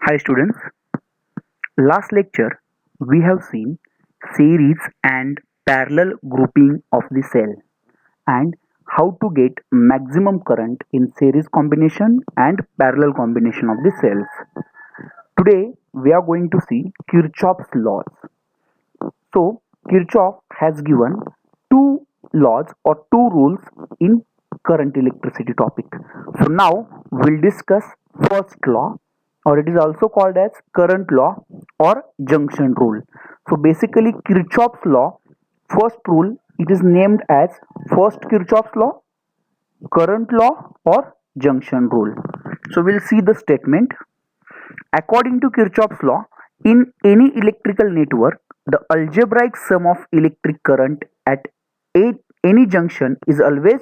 Hi students, last lecture we have seen series and parallel grouping of the cell and how to get maximum current in series combination and parallel combination of the cells. Today we are going to see Kirchhoff's laws. So Kirchhoff has given two laws or two rules in current electricity topic. So now we'll discuss first law, or it is also called as current law or junction rule. So basically Kirchhoff's law, first rule, it is named as first Kirchhoff's law, current law or junction rule. So we'll see the statement. According to Kirchhoff's law, in any electrical network, the algebraic sum of electric current at any junction is always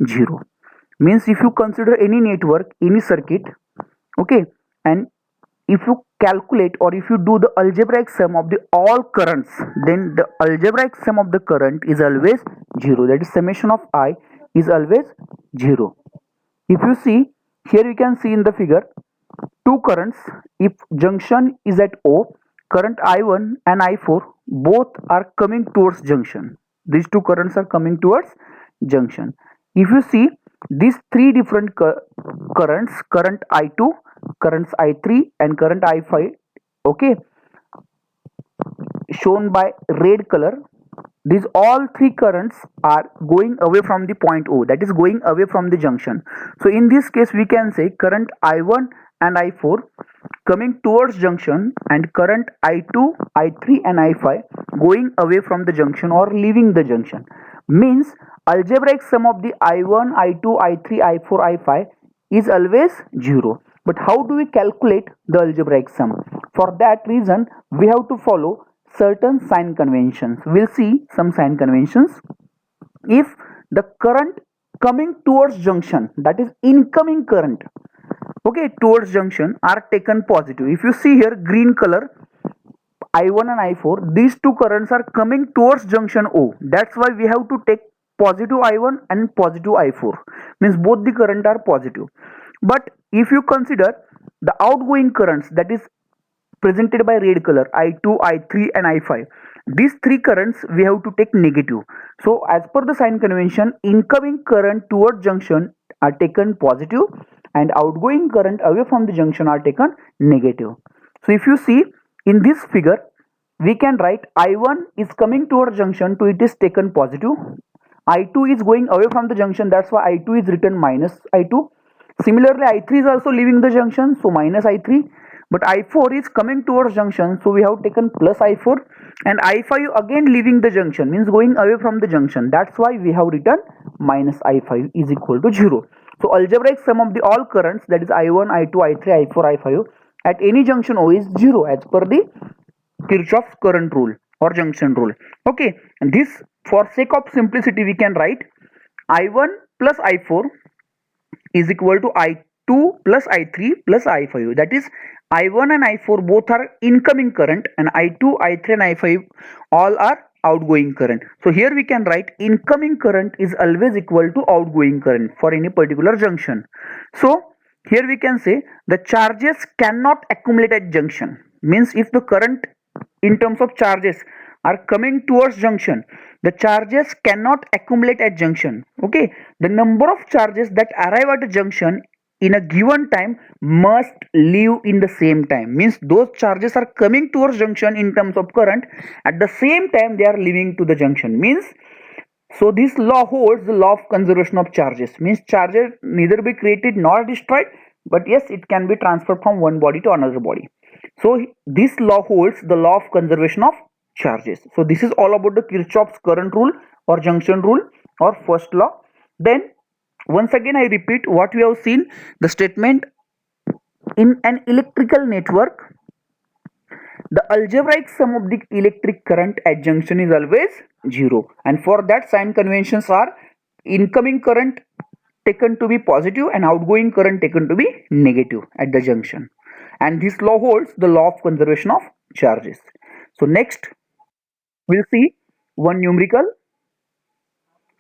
zero. Means if you consider any network, any circuit, okay, and if you calculate or if you do the algebraic sum of the all currents, then the algebraic sum of the current is always zero. That is summation of I is always zero. If you see here, you can see in the figure two currents. If junction is at O, current I1 and I4 both are coming towards junction. These two currents are coming towards junction. If you see these three different currents, current I2, currents I3 and current I5, okay, shown by red color, these all three currents are going away from the point O, that is going away from the junction. So in this case we can say current I1 and I4 coming towards junction and current I2, I3 and I5 going away from the junction or leaving the junction. Means algebraic sum of the I1, I2, I3, I4, I5 is always 0. But how do we calculate the algebraic sum? For that reason we have to follow certain sign conventions. We'll see some sign conventions. If the current coming towards junction, that is incoming current, okay, towards junction are taken positive. If you see here green color, I1 and I4, these two currents are coming towards junction O. That's why we have to take positive I1 and positive I4. Means both the current are positive. But if you consider the outgoing currents, that is presented by red color, I2, I3 and I5, these three currents we have to take negative. So as per the sign convention, incoming current towards junction are taken positive and outgoing current away from the junction are taken negative. So if you see in this figure, we can write I1 is coming towards junction, so it is taken positive. I2 is going away from the junction, that's why I2 is written minus I2. Similarly, I3 is also leaving the junction, so minus I3. But I4 is coming towards junction, so we have taken plus I4. And I5 again leaving the junction, means going away from the junction. That's why we have written minus I5 is equal to 0. So algebraic sum of the all currents, that is I1, I2, I3, I4, I5 at any junction O is 0 as per the Kirchhoff's current rule or junction rule. Okay, and this, for sake of simplicity, we can write I1 plus I4 is equal to I2 plus I3 plus I5. That is I1 and I4 both are incoming current and I2, I3 and I5 all are outgoing current. So here we can write incoming current is always equal to outgoing current for any particular junction. So here we can say the charges cannot accumulate at junction. Means if the current in terms of charges are coming towards junction, the charges cannot accumulate at junction. Okay, the number of charges that arrive at a junction in a given time must leave in the same time. Means those charges are coming towards junction in terms of current, at the same time they are leaving to the junction. Means so this law holds the law of conservation of charges. Means charges neither be created nor destroyed, but yes, it can be transferred from one body to another body. So this law holds the law of conservation of charges. So this is all about the Kirchhoff's current rule or junction rule or first law. Then once again I repeat what we have seen, the statement: in an electrical network, the algebraic sum of the electric current at junction is always 0. And for that, sign conventions are incoming current taken to be positive and outgoing current taken to be negative at the junction. And this law holds the law of conservation of charges. So next, we'll see one numerical.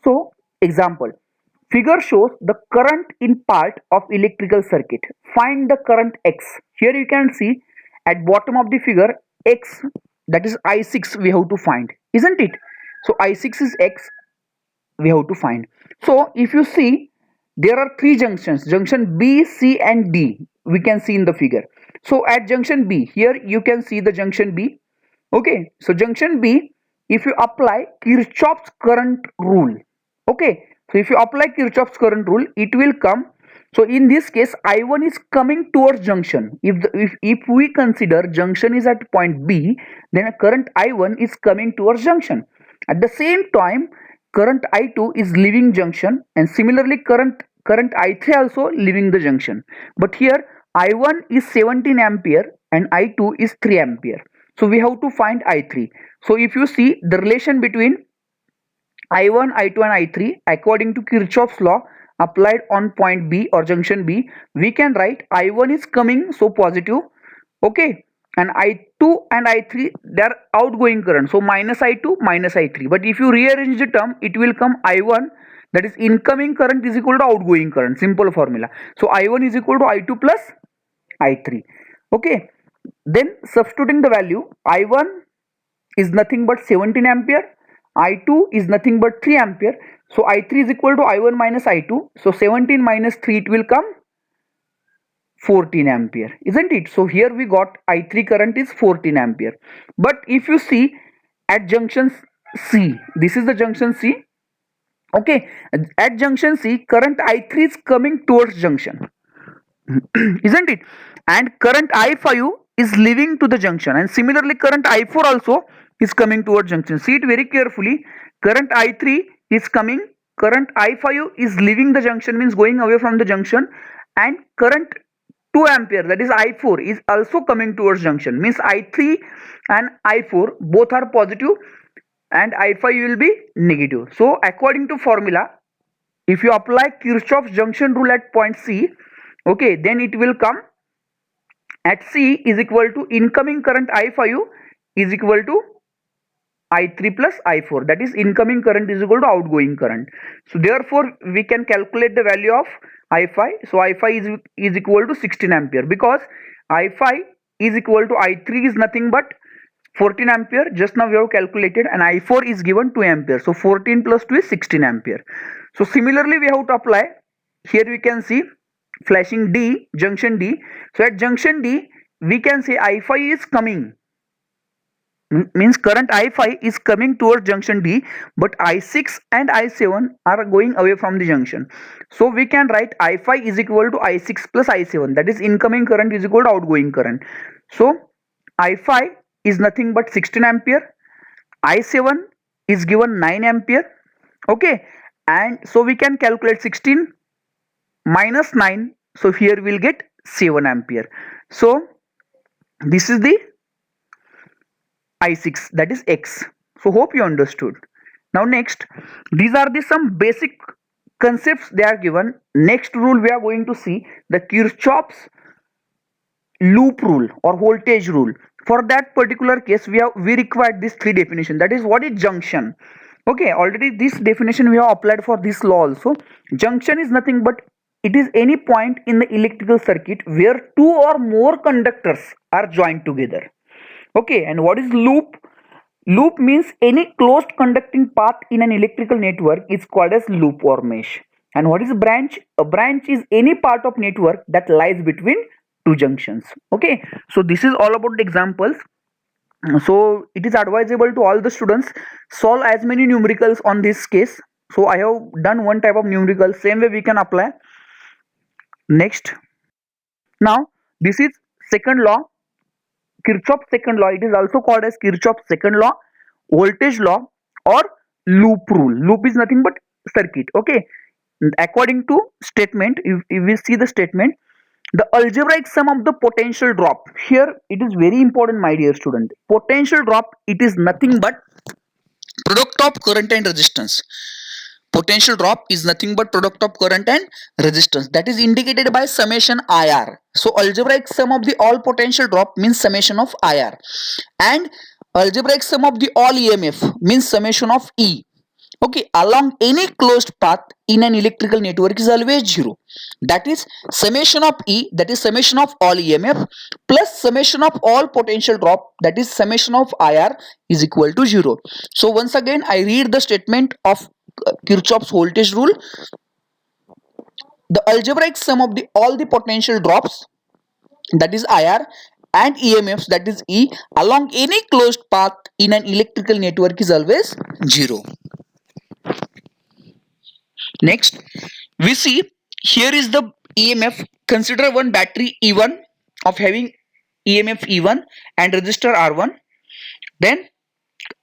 So example, figure shows the current in part of electrical circuit. Find the current X. Here you can see at bottom of the figure x, that is I6 we have to find, isn't it? So I6 is x we have to find. So if you see, there are three junctions, junction B, C and D, we can see in the figure. So at junction B, here you can see the junction B. Okay, so junction B, if you apply Kirchhoff's current rule, okay, so if you apply Kirchhoff's current rule, it will come. So in this case, I1 is coming towards junction. If we consider junction is at point B, then a current I1 is coming towards junction. At the same time, current I2 is leaving junction, and similarly current I3 also leaving the junction. But here I1 is 17 ampere and I2 is 3 ampere. So we have to find I3. So if you see the relation between I1, I2 and I3 according to Kirchhoff's law applied on point B or junction B, we can write I1 is coming, so positive, okay, and I2 and I3 they are outgoing current, so minus I2 minus I3. But if you rearrange the term, it will come I1, that is incoming current is equal to outgoing current, simple formula. So I1 is equal to I2 plus I3. Okay, then substituting the value, I1 is nothing but 17 ampere, I2 is nothing but 3 ampere. So I3 is equal to I1 minus I2. So 17 minus 3, it will come 14 ampere, isn't it? So here we got I3 current is 14 ampere. But if you see at junction C, this is the junction C. Okay, at junction C, current I3 is coming towards junction, isn't it? And current I5 is leaving to the junction, and similarly current I4 also is coming towards junction. See it very carefully. Current I3 is coming, current I5 is leaving the junction, means going away from the junction, and current 2 ampere, that is I4, is also coming towards junction, means I3 and I4 both are positive and I5 will be negative. So according to formula, if you apply Kirchhoff's junction rule at point C, okay, then it will come at C is equal to incoming current I5 is equal to I3 plus I4, that is incoming current is equal to outgoing current. So therefore we can calculate the value of I5. So I5 is equal to 16 ampere, because I5 is equal to I3 is nothing but 14 ampere, just now we have calculated, and I4 is given 2 ampere. So 14 plus 2 is 16 ampere. So similarly we have to apply, here we can see flashing D, junction D. So at junction D we can say I5 is coming, means current I5 is coming towards junction D, but I6 and I7 are going away from the junction. So we can write I5 is equal to I6 plus I7, that is incoming current is equal to outgoing current. So I5 is nothing but 16 ampere, I7 is given 9 ampere, okay, and so we can calculate 16 minus 9, so here we'll get 7 ampere. So this is the I6, that is X. So hope you understood. Now next, these are the some basic concepts they are given. Next rule we are going to see the Kirchhoff's loop rule or voltage rule. For that particular case we required this three definition, that is what is junction. Okay, already this definition we have applied for this law also. Junction is nothing but it is any point in the electrical circuit where two or more conductors are joined together. Okay, and what is loop? Loop means any closed conducting path in an electrical network is called as loop or mesh. And what is branch? A branch is any part of network that lies between two junctions. Okay, so this is all about the examples. So it is advisable to all the students solve as many numericals on this case. So I have done one type of numerical, same way we can apply. Next, now this is second law, Kirchhoff's second law. It is also called as Kirchhoff's second law, voltage law, or loop rule. Loop is nothing but circuit. Okay, according to statement, if we see the statement, the algebraic sum of the potential drop. Here it is very important, my dear student. Potential drop, it is nothing but product of current and resistance. Potential drop is nothing but product of current and resistance, that is indicated by summation IR. So algebraic sum of the all potential drop means summation of IR, and algebraic sum of the all EMF means summation of E. Okay, along any closed path in an electrical network is always zero. That is summation of E, that is summation of all EMF, plus summation of all potential drop, that is summation of IR, is equal to zero. So once again I read the statement of Kirchhoff's voltage rule. The algebraic sum of all the potential drops, that is IR, and EMFs, that is E, along any closed path in an electrical network is always zero. Next, we see here is the EMF. Consider one battery E1 of having EMF E1 and resistor R1. Then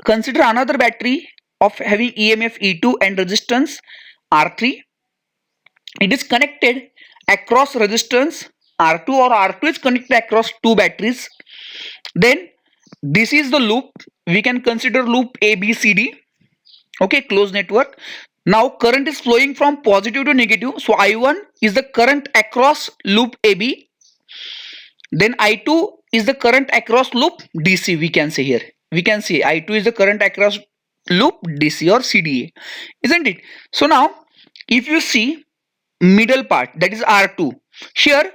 consider another battery of having EMF E2 and resistance R3. It is connected across resistance R2, or R2 is connected across two batteries. Then this is the loop. We can consider loop ABCD. Okay, closed network. Now current is flowing from positive to negative. So I1 is the current across loop AB. Then I2 is the current across loop DC. We can say here. We can say I2 is the current across loop DC or CDA. Isn't it? So now if you see middle part, that is R2. Here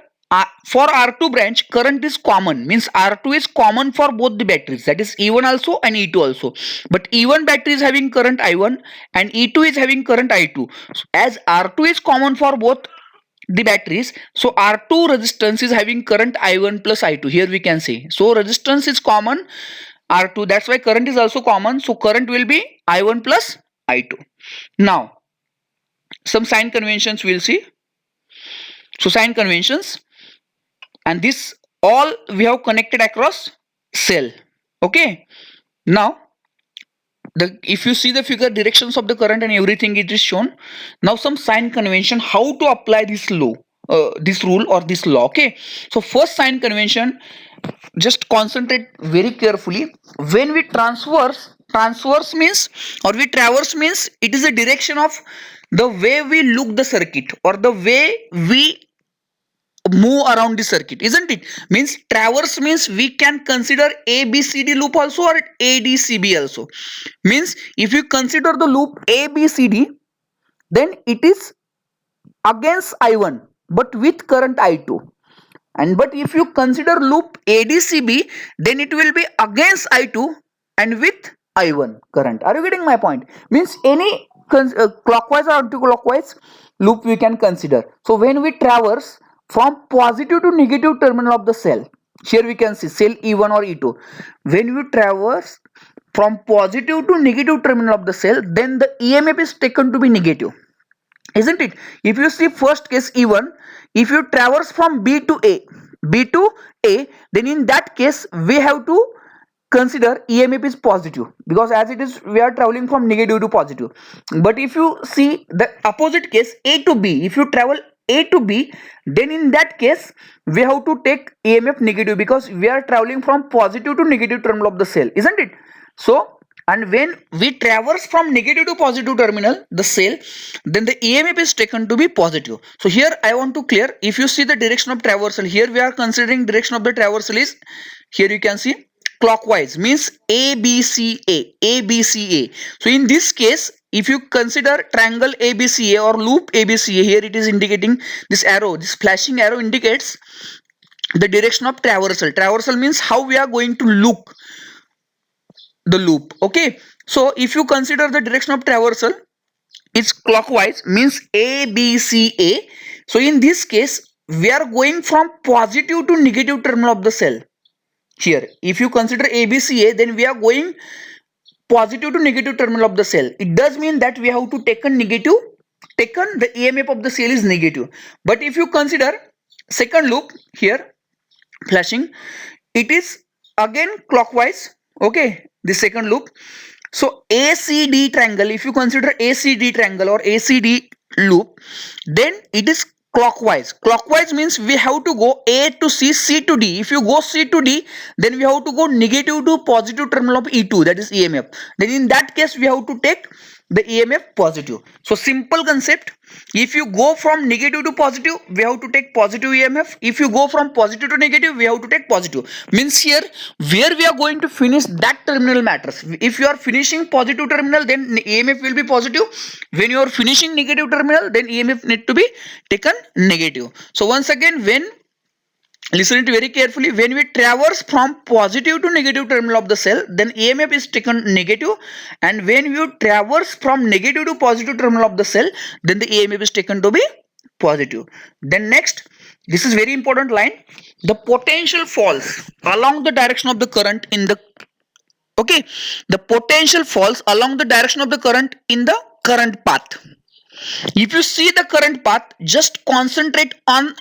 for R2 branch current is common, means R2 is common for both the batteries, that is E1 also and E2 also. But E1 battery is having current I1 and E2 is having current I2. So as R2 is common for both the batteries, so R2 resistance is having current I1 plus I2. Here we can say, so resistance is common R2, that's why current is also common, so current will be I1 plus I2. Now some sign conventions we'll see. So sign conventions, and this all we have connected across cell. Okay, now if you see the figure, directions of the current and everything it is shown. Now some sign convention how to apply this law, this rule or this law. Okay, so first sign convention, just concentrate very carefully. When we transverse means, or we traverse means, it is a direction of the way we look the circuit or the way we move around the circuit, isn't it? Means traverse means we can consider ABCD loop also or ADCB also. Means if you consider the loop ABCD, then it is against I1 but with current I2. And but if you consider loop ADCB, then it will be against I2 and with I1 current. Are you getting my point? Means any clockwise or anti-clockwise loop we can consider. So when we traverse from positive to negative terminal of the cell, here we can see cell E1 or E2. When we traverse from positive to negative terminal of the cell, then the EMF is taken to be negative, isn't it? If you see first case E1, if you traverse from B to A, then in that case we have to consider EMF is positive, because as it is we are traveling from negative to positive. But if you see the opposite case, A to B, if you travel A to B, then in that case we have to take EMF negative, because we are traveling from positive to negative terminal of the cell, isn't it? So, and when we traverse from negative to positive terminal the cell, then the EMF is taken to be positive. So here I want to clear, if you see the direction of traversal, here we are considering direction of the traversal is, here you can see clockwise, means ABCA. So in this case, if you consider triangle ABCA or loop ABCA, here it is indicating this arrow, this flashing arrow indicates the direction of traversal means how we are going to look the loop. Okay, so if you consider the direction of traversal, it's clockwise, means ABCA. So in this case we are going from positive to negative terminal of the cell. Here if you consider ABCA, then we are going positive to negative terminal of the cell. It does mean that we have to taken the EMF of the cell is negative. But if you consider second loop, here flashing, it is again clockwise. Okay, the second loop. So ACD triangle, if you consider ACD triangle or ACD loop, then it is clockwise. Clockwise means we have to go A to C, C to D. If you go C to D, then we have to go negative to positive terminal of E2, that is EMF. Then in that case we have to take the EMF positive. So simple concept. If you go from negative to positive, we have to take positive EMF. If you go from positive to negative, we have to take positive. Means here where we are going to finish, that terminal matters. If you are finishing positive terminal, then EMF will be positive. When you are finishing negative terminal, then EMF need to be taken negative. So once again, when listen it very carefully, when we traverse from positive to negative terminal of the cell, then EMF is taken negative, and when you traverse from negative to positive terminal of the cell, then the EMF is taken to be positive. Then next, this is very important line, the potential falls along the direction of the current in the, okay, the potential falls along the direction of the current in the current path. If you see the current path, just concentrate on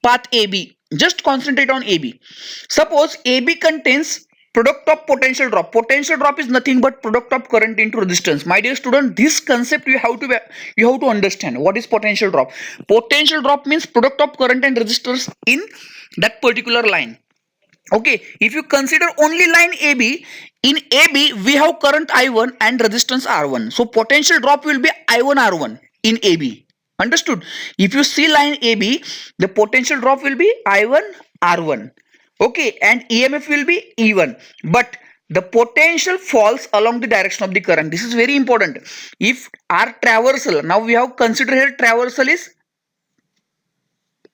path AB. Just concentrate on AB. Suppose AB contains product of potential drop. Potential drop is nothing but product of current into resistance. My dear student, this concept you have to understand. What is potential drop? Potential drop means product of current and resistors in that particular line. Okay, if you consider only line AB, in AB we have current I1 and resistance R1. So potential drop will be I1 R1 in AB. Understood? If you see line AB, the potential drop will be I1 R1. Okay, and EMF will be E1. But the potential falls along the direction of the current. This is very important. If our traversal, now we have considered here traversal is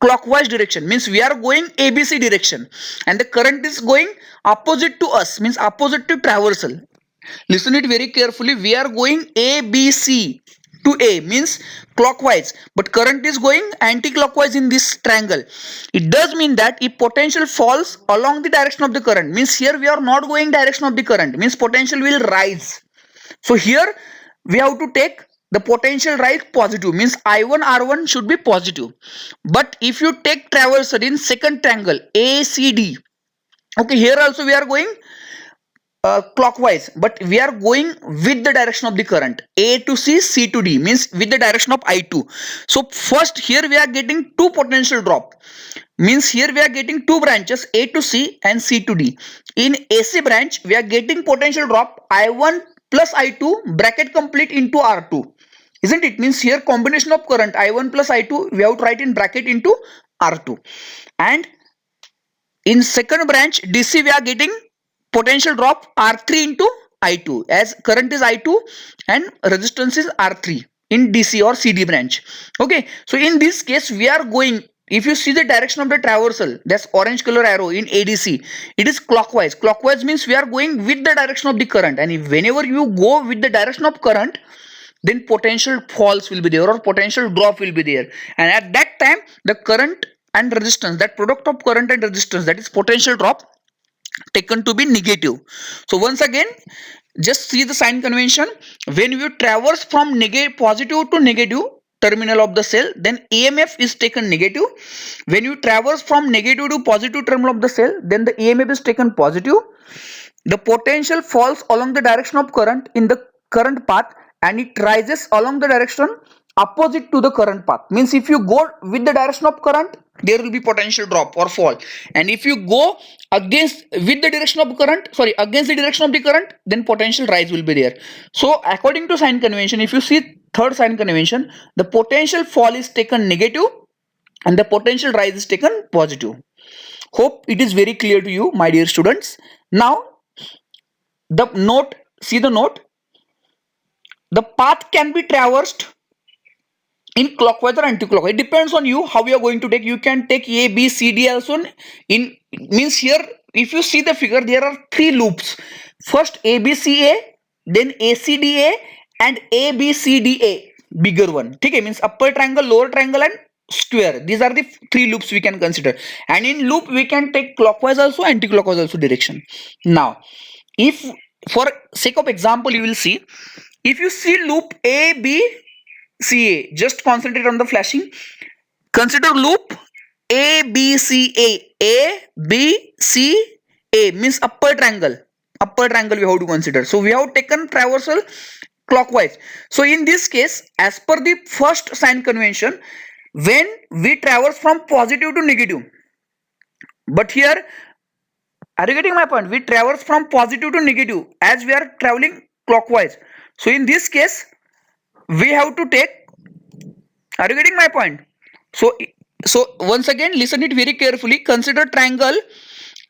clockwise direction, means we are going ABC direction, and the current is going opposite to us, means opposite to traversal. Listen it very carefully, we are going ABC to A, means clockwise, but current is going anti-clockwise in this triangle. It does mean that if potential falls along the direction of the current, means here we are not going direction of the current, means potential will rise. So here we have to take the potential rise positive, means I1 R1 should be positive. But if you take traversal in second triangle ACD, okay, here also we are going clockwise, but we are going with the direction of the current A to C, C to D, means with the direction of I2. So first here we are getting two potential drop, means here we are getting two branches A to C and C to D. In AC branch we are getting potential drop I1 plus I2 bracket complete into R2, isn't it? Means here combination of current I1 plus I2 we have to write in bracket into R2. And in second branch DC we are getting potential drop R3 into I2, as current is I2 and resistance is R3 in DC or CD branch. Okay, so in this case we are going, if you see the direction of the traversal, that's orange color arrow in ADC, it is clockwise. Clockwise means we are going with the direction of the current, and if whenever you go with the direction of current, then potential falls will be there or potential drop will be there, and at that time the current and resistance, that product of current and resistance, that is potential drop, taken to be negative. So once again, just see the sign convention. When you traverse from positive to negative terminal of the cell, then EMF is taken negative. When you traverse from negative to positive terminal of the cell, then the EMF is taken positive. The potential falls along the direction of current in the current path, and it rises along the direction opposite to the current path. Means if you go with the direction of current, there will be potential drop or fall, and if you go against with the direction of current, against the direction of the current, then potential rise will be there. So according to sign convention, if you see third sign convention, the potential fall is taken negative and the potential rise is taken positive. Hope it is very clear to you, my dear students. Now the note, see the note, the path can be traversed in clockwise or anti-clockwise. It depends on you how you are going to take. You can take A, B, C, D also. In means here, if you see the figure, there are three loops. First ABCA, then ACDA, and ABCDA, bigger one. Okay, means upper triangle, lower triangle, and square. These are the three loops we can consider. And in loop, we can take clockwise also, anti-clockwise also direction. Now, if for sake of example, you will see, if you see loop ABCA, just concentrate on the flashing. Consider loop ABCA. ABCA means upper triangle. Upper triangle we have to consider. So we have taken traversal clockwise. So in this case, as per the first sign convention, when we traverse from positive to negative, but here, are you getting my point? We traverse from positive to negative as we are traveling clockwise. So in this case, we have to take, are you getting my point? So, so once again, listen it very carefully. Consider triangle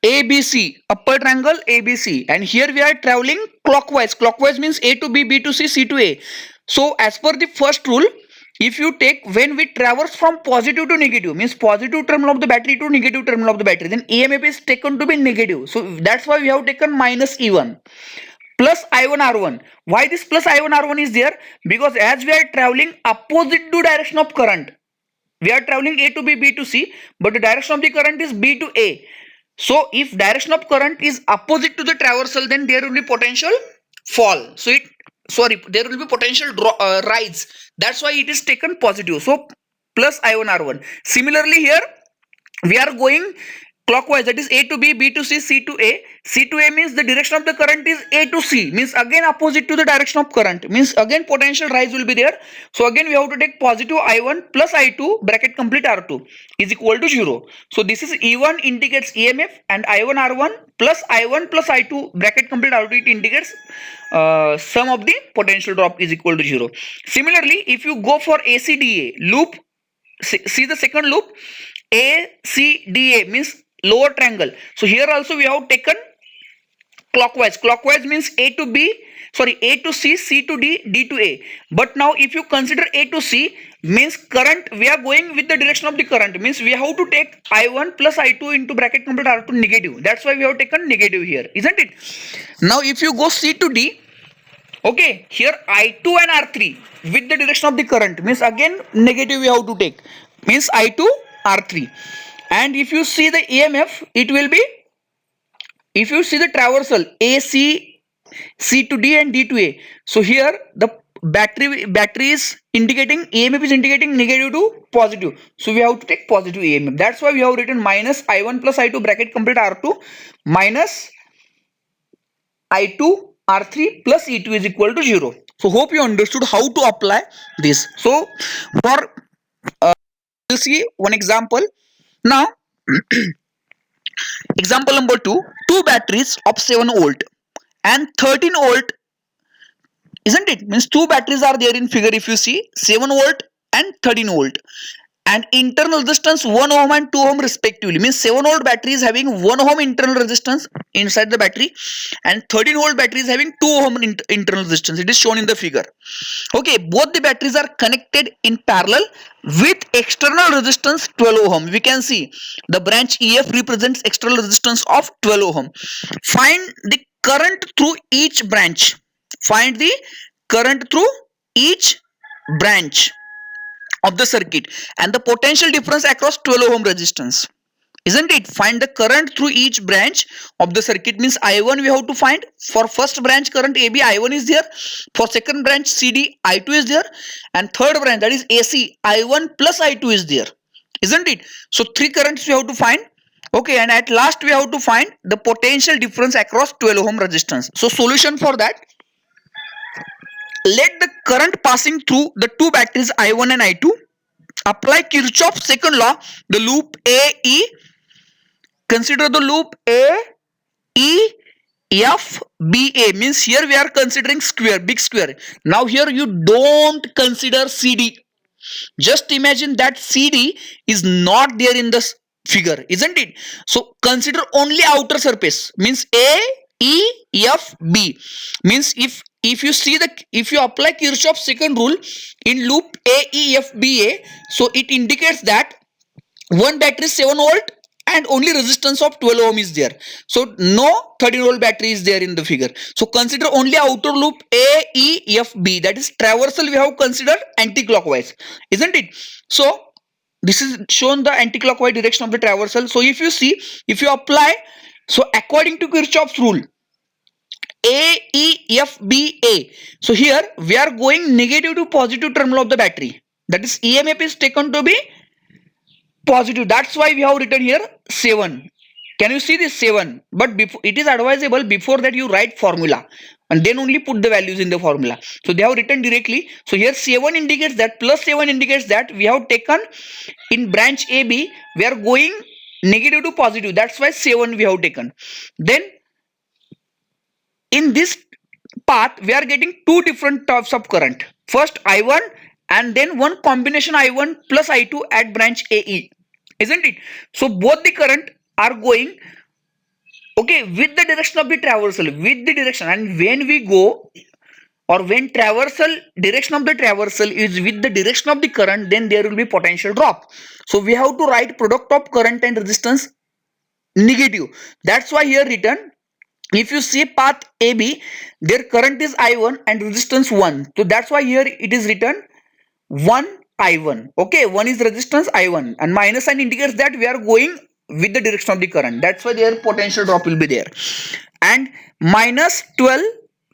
ABC, upper triangle ABC, and here we are traveling clockwise. Clockwise means A to B, B to C, C to A. So as per the first rule, if you take, when we traverse from positive to negative, means positive terminal of the battery to negative terminal of the battery, then EMF is taken to be negative. So that's why we have taken minus E1 plus I1 R1. Why this plus I1 R1 is there? Because as we are traveling opposite to direction of current, we are traveling A to B, B to C, but the direction of the current is B to A. So if direction of current is opposite to the traversal, then there will be potential fall. So there will be potential rise. That's why it is taken positive. So plus I1 R1. Similarly here, we are going clockwise, that is A to B, B to C, C to A. C to A means the direction of the current is A to C, means again opposite to the direction of current, means again potential rise will be there. So again we have to take positive I1 plus I2 bracket complete R2 is equal to 0. So this is E1 indicates EMF and I1 R1 plus I1 plus I2 bracket complete R2, it indicates sum of the potential drop is equal to 0. Similarly, if you go for ACDA loop, see the second loop, ACDA means lower triangle. So here also we have taken clockwise. Clockwise means A to B, sorry, A to C, C to D, D to A. But now if you consider A to C, means current, we are going with the direction of the current, means we have to take I1 plus I2 into bracket complete R2 negative. That's why we have taken negative here, isn't it? Now if you go C to D, okay, here I2 and R3 with the direction of the current, means again negative we have to take, means I2 R3. And if you see the EMF, it will be, if you see the traversal AC, C to D and D to A. So here the battery is indicating, EMF is indicating negative to positive. So we have to take positive EMF. That's why we have written minus I1 plus I2 bracket complete R2 minus I2 R3 plus E2 is equal to 0. So hope you understood how to apply this. So for we'll see one example. Now example number 2, two batteries of 7 volt and 13 volt, isn't it? Means two batteries are there in figure, if you see 7 volt and 13 volt, and internal resistance 1 ohm and 2 ohm respectively, means 7 volt battery is having 1 ohm internal resistance inside the battery and 13 volt battery is having 2 ohm internal resistance. It is shown in the figure. Okay, both the batteries are connected in parallel with external resistance 12 ohm. We can see the branch EF represents external resistance of 12 ohm. Find the current through each branch. Find the current through each branch of the circuit and the potential difference across 12 ohm resistance, isn't it? Find the current through each branch of the circuit, means I1 we have to find. For first branch current AB, I1 is there. For second branch CD, I2 is there, and third branch, that is AC, I1 plus I2 is there, isn't it? So three currents we have to find. Okay, and at last we have to find the potential difference across 12 ohm resistance. So solution for that, let the current passing through the two batteries I1 and I2. Apply Kirchhoff's second law, the loop AE. Consider the loop AEFBA, means here we are considering square, big square. Now here you don't consider CD. Just imagine that CD is not there in the figure, isn't it? So consider only outer surface, means AEFB, means if you see the, if you apply Kirchhoff's second rule in loop AEFBA, so it indicates that one battery is 7 volt and only resistance of 12 ohm is there. So no 13 volt battery is there in the figure. So consider only outer loop AEFB, that is traversal we have considered anti-clockwise, isn't it? So this is shown the anti-clockwise direction of the traversal. So if you see, if you apply, so according to Kirchhoff's rule AEFBA, so here we are going negative to positive terminal of the battery, that is EMF is taken to be positive. That's why we have written here 7. Can you see this 7? But before, it is advisable before that you write formula and then only put the values in the formula. So they have written directly. So here 7 indicates that, plus 7 indicates that we have taken in branch AB, we are going negative to positive. That's why 7 we have taken. Then in this path we are getting two different types of current. First I1 and then one combination I1 plus I2 at branch AE, isn't it? So both the current are going okay with the direction of the traversal, with the direction, and when we go or when traversal direction of the traversal is with the direction of the current, then there will be potential drop. So we have to write product of current and resistance negative. That's why here written, if you see path AB, their current is I1 and resistance 1. So that's why here it is written 1 I1. Okay, 1 is resistance I1 and minus sign indicates that we are going with the direction of the current. That's why their potential drop will be there. And minus 12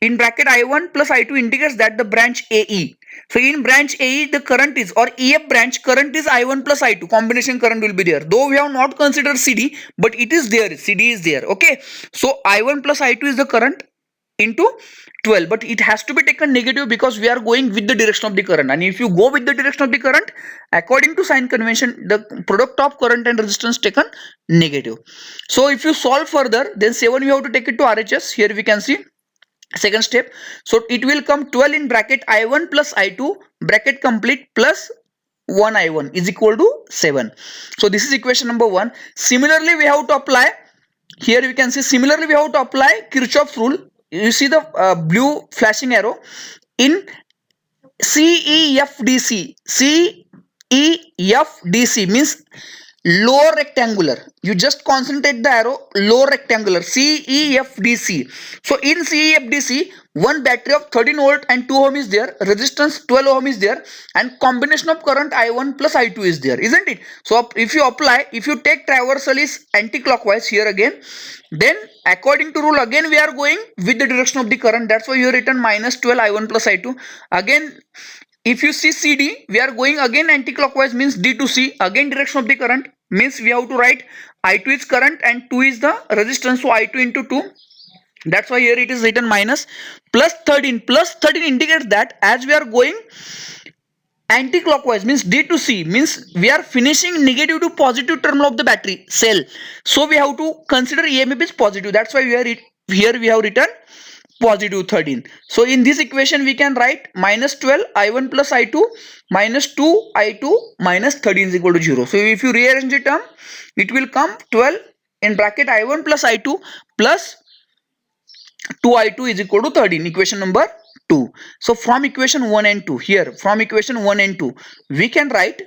in bracket I1 plus I2 indicates that the branch AE. So in branch AE the current is, or EF branch current is I1 plus I2, combination current will be there. Though we have not considered CD, but it is there, CD is there. Okay, so I1 plus I2 is the current into 12, but it has to be taken negative because we are going with the direction of the current, and if you go with the direction of the current, according to sign convention, the product of current and resistance taken negative. So if you solve further, then 7 we have to take it to RHS. Here we can see second step. So it will come 12 in bracket I1 plus I2 bracket complete plus 1 I1 is equal to 7. So this is equation number 1. Similarly we have to apply, here we can see, similarly we have to apply Kirchhoff's rule. You see the blue flashing arrow in CEFDC. CEFDC means lower rectangular. You just concentrate the arrow, lower rectangular, CEFDC. So in CEFDC, one battery of 13 volt and 2 ohm is there, resistance 12 ohm is there, and combination of current I1 plus I2 is there, isn't it? So if you apply, if you take traversal is anti-clockwise here again, then according to rule again we are going with the direction of the current. That's why you written minus 12 I1 plus I2. Again, if you see CD, we are going again anti-clockwise, means D to C, again direction of the current, means we have to write I2 is current and 2 is the resistance, so I2 into 2. That's why here it is written minus plus 13. Plus 13 indicates that as we are going anti-clockwise, means D to C, means we are finishing negative to positive terminal of the battery cell. So we have to consider EMF is positive. That's why we are here we have written positive 13. So in this equation we can write minus 12 I1 plus I2 minus 2 I2 minus 13 is equal to 0. So if you rearrange the term, it will come 12 in bracket I1 plus I2 plus 2I2 is equal to 13, equation number 2. So from equation 1 and 2, here from equation 1 and 2 we can write,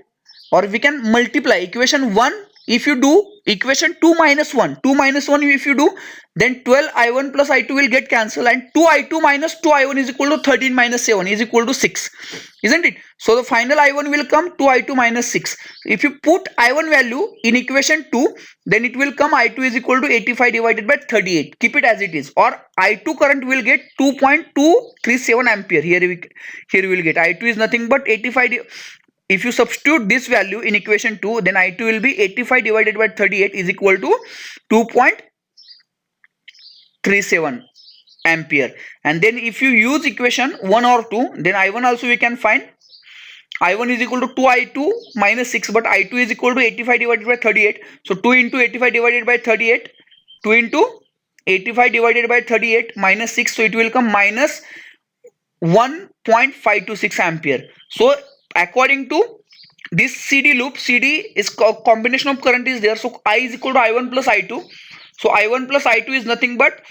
or we can multiply equation 1. If you do equation 2 minus 1, 2 minus 1 if you do, then 12 I1 plus I2 will get cancelled, and 2 I2 minus 2 I1 is equal to 13 minus 7 is equal to 6, isn't it? So the final I1 will come 2 I2 minus 6. If you put I1 value in equation 2, then it will come I2 is equal to 85 divided by 38. Keep it as it is, or I2 current will get 2.237 ampere. Here we will get I2 is nothing but 85. If you substitute this value in equation 2, then I2 will be 85 divided by 38 is equal to 2.37 ampere. And then if you use equation 1 or 2, then I1 also we can find. I1 is equal to 2I2 minus 6, but I2 is equal to 85 divided by 38. So 2 into 85 divided by 38, 2 into 85 divided by 38 minus 6. So it will come minus 1.526 ampere. So according to this CD loop, CD is combination of current is there, so I is equal to I1 plus I2. So I1 plus I2 is nothing but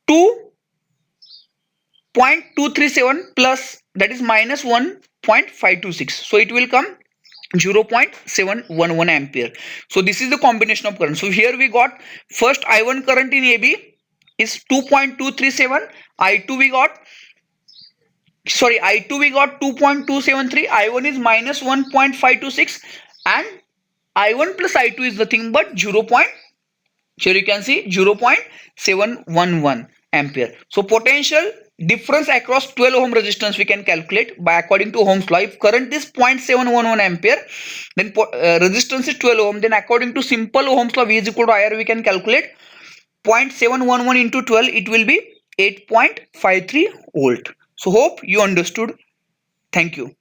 2.237 plus, that is minus 1.526. So it will come 0.711 ampere. So this is the combination of current. So here we got first I1 current in AB is 2.237, I2 we got I2 2.273, I1 is minus 1.526, and I1 plus I2 is nothing but 0. Here you can see 0.711 ampere. So potential difference across 12 ohm resistance we can calculate by according to Ohm's law. If current is 0.711 ampere, then resistance is 12 ohm, then according to simple Ohm's law, V is equal to IR, we can calculate 0.711 into 12, it will be 8.53 volt. So hope you understood. Thank you.